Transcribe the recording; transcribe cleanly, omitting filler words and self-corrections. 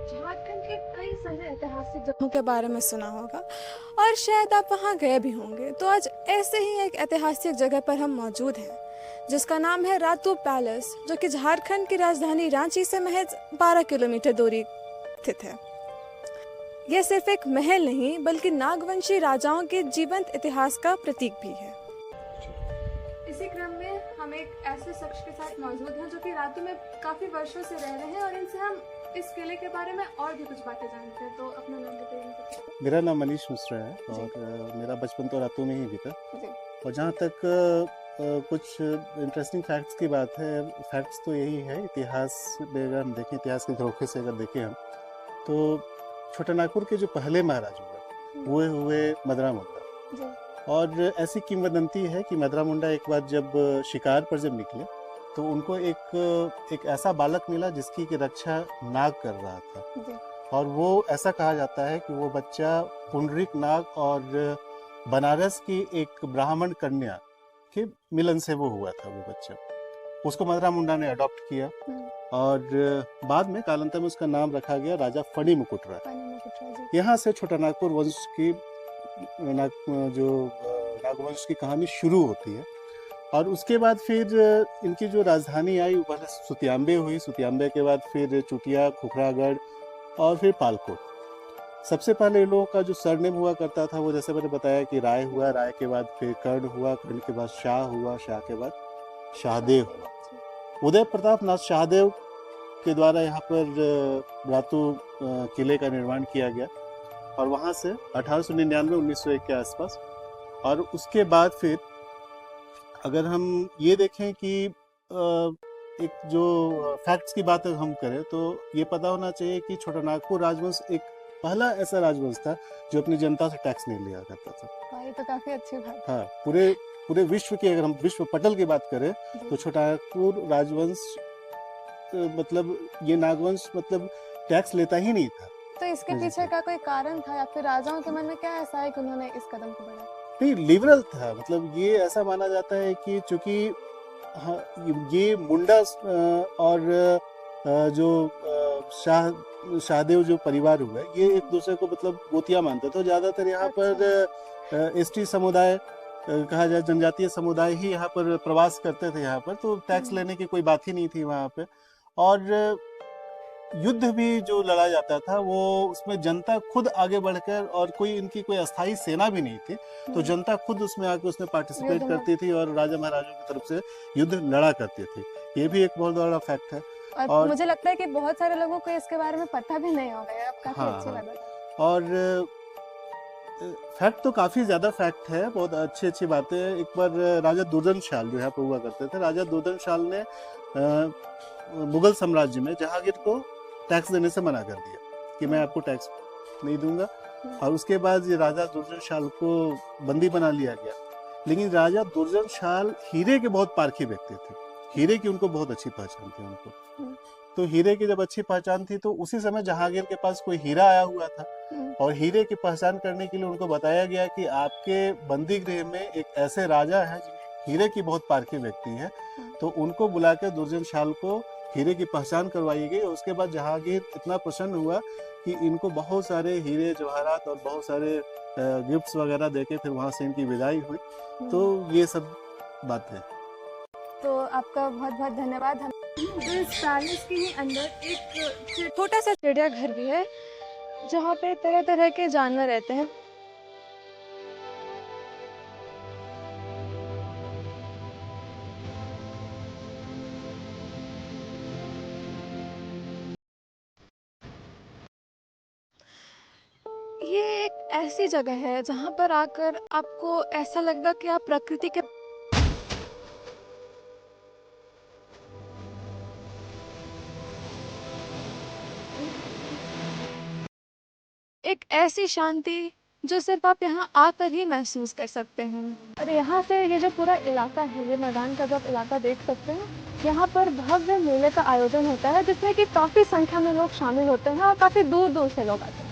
झारखंड के कई सारे ऐतिहासिक जगहों के बारे में सुना होगा और शायद आप वहाँ गए भी होंगे। तो आज ऐसे ही एक ऐतिहासिक जगह पर हम मौजूद हैं जिसका नाम है रातू पैलेस, जो कि झारखंड की राजधानी रांची से महज 12 किलोमीटर दूरी स्थित है। यह सिर्फ एक महल नहीं बल्कि नागवंशी राजाओं के जीवंत इतिहास का प्रतीक भी है। इसी क्रम में हम एक ऐसे शख्स के साथ मौजूद हैं जो कि रातू में काफ़ी वर्षों से रह रहे हैं और इनसे हम इस किले के बारे में और भी कुछ बातें जानते हैं। तो अपना नाम बताइए। मेरा नाम मनीष मिश्रा है और मेरा बचपन तो रातू में ही बीता। और जहाँ तक कुछ इंटरेस्टिंग फैक्ट्स की बात है, फैक्ट्स तो यही है, इतिहास में अगर हम देखें, इतिहास के धरोखे से अगर देखें हम, तो छोटानागपुर के जो पहले महाराज हुए वो हुए मदरा मुंडा। और ऐसी किंवदंती है कि मदरा मुंडा एक बार जब शिकार पर जब निकले तो उनको एक ऐसा बालक मिला जिसकी की रक्षा नाग कर रहा था। और वो ऐसा कहा जाता है कि वो बच्चा पुंडरीक नाग और बनारस की एक ब्राह्मण कन्या के मिलन से वो हुआ था। वो बच्चा, उसको मदरा मुंडा ने अडॉप्ट किया और बाद में कालांतर में उसका नाम रखा गया राजा फणी मुकुटराय। यहाँ से छोटानागपुर वंश की नागवंश की कहानी शुरू होती है। और उसके बाद फिर इनकी जो राजधानी आई वो पहले सुतियांबे हुई, सुतियांबे के बाद फिर चुटिया, खुखरागढ़ और फिर पालकोट। सबसे पहले इन लोगों का जो सरनेम हुआ करता था वो, जैसे मैंने बताया कि राय हुआ, राय के बाद फिर कर्ण हुआ, कर्ण के बाद शाह हुआ, शाह के बाद शाहदेव हुआ। उदय प्रताप नाथ शाहदेव के द्वारा यहाँ पर रातू किले का निर्माण किया गया और वहाँ से 1899-1901 के आसपास। और उसके बाद फिर अगर हम ये देखें कि एक जो फैक्ट्स की बात हम करें तो ये पता होना चाहिए कि छोटानागपुर राजवंश एक पहला ऐसा राजवंश था जो अपनी जनता से टैक्स नहीं लिया करता था। ये तो काफी अच्छी बात। हाँ, पूरे विश्व की अगर हम विश्व पटल की बात करें तो छोटानागपुर राजवंश मतलब ये नागवंश मतलब टैक्स लेता ही नहीं था। तो इसके पीछे का कोई कारण था या फिर राजाओं के मन में क्या ऐसा है कि उन्होंने इस कदम को बढ़ाया? नहीं, लिबरल था। मतलब ये ऐसा माना जाता है कि चूंकि हाँ, ये मुंडा और जो शाहदेव जो परिवार हुआ ये एक दूसरे को मतलब गोतिया मानते थे। तो ज्यादातर यहाँ पर एसटी समुदाय कहा जाए, जनजातीय समुदाय ही यहाँ पर प्रवास करते थे यहाँ पर, तो टैक्स लेने की कोई बात ही नहीं थी वहाँ पे। और युद्ध भी जो लड़ा जाता था वो उसमें जनता खुद आगे बढ़कर, और कोई इनकी कोई अस्थायी सेना भी नहीं थी, तो जनता खुद उसमें आके उसमें पार्टिसिपेट करती थी और राजा महाराजों की तरफ से युद्ध लड़ा करती थी। ये भी एक बहुत बड़ा फैक्ट है। और मुझे लगता है कि बहुत सारे लोगों को इसके बारे में पता भी नहीं होगा। काफी अच्छी लगा। और फैक्ट तो काफी ज्यादा फैक्ट है, बहुत अच्छी बातें। एक बार राजा दुर्जनशाल जो यहाँ पर हुआ करते थे, राजा दुर्जनशाल ने मुगल साम्राज्य में जहांगीर को टैक्स देने से मना कर दिया कि मैं आपको टैक्स नहीं दूंगा। और उसके बाद ये राजा दुर्जनशाल को बंदी बना लिया गया। लेकिन राजा दुर्जनशाल हीरे के बहुत पारखी व्यक्ति थे, हीरे की उनको बहुत अच्छी पहचान थी उनको। तो हीरे की जब अच्छी पहचान थी तो उसी समय जहांगीर के पास कोई हीरा आया हुआ था और हीरे की पहचान करने के लिए उनको बताया गया कि आपके बंदी गृह में एक ऐसे राजा है हीरे की बहुत पारखी व्यक्ति है। तो उनको बुलाकर दुर्जनशाल को हीरे की पहचान करवाई गई। और उसके बाद जहांगीर इतना प्रसन्न हुआ कि इनको बहुत सारे हीरे जवाहरात और बहुत सारे गिफ्ट्स वगैरह देके फिर वहां से इनकी विदाई हुई। तो ये सब बात है। तो आपका बहुत बहुत धन्यवाद। हम इस पैलेस के ही अंदर एक छोटा सा चिड़ियाघर भी है जहाँ पे तरह तरह के जानवर रहते हैं। ये एक ऐसी जगह है जहाँ पर आकर आपको ऐसा लगेगा कि आप प्रकृति के एक ऐसी शांति जो सिर्फ आप यहाँ आकर ही महसूस कर सकते हैं। और यहाँ से ये जो पूरा इलाका है, ये मैदान का जो इलाका देख सकते हैं, यहाँ पर भव्य मेले का आयोजन होता है जिसमें कि काफ़ी संख्या में लोग शामिल होते हैं और काफ़ी दूर दूर से लोग आते हैं।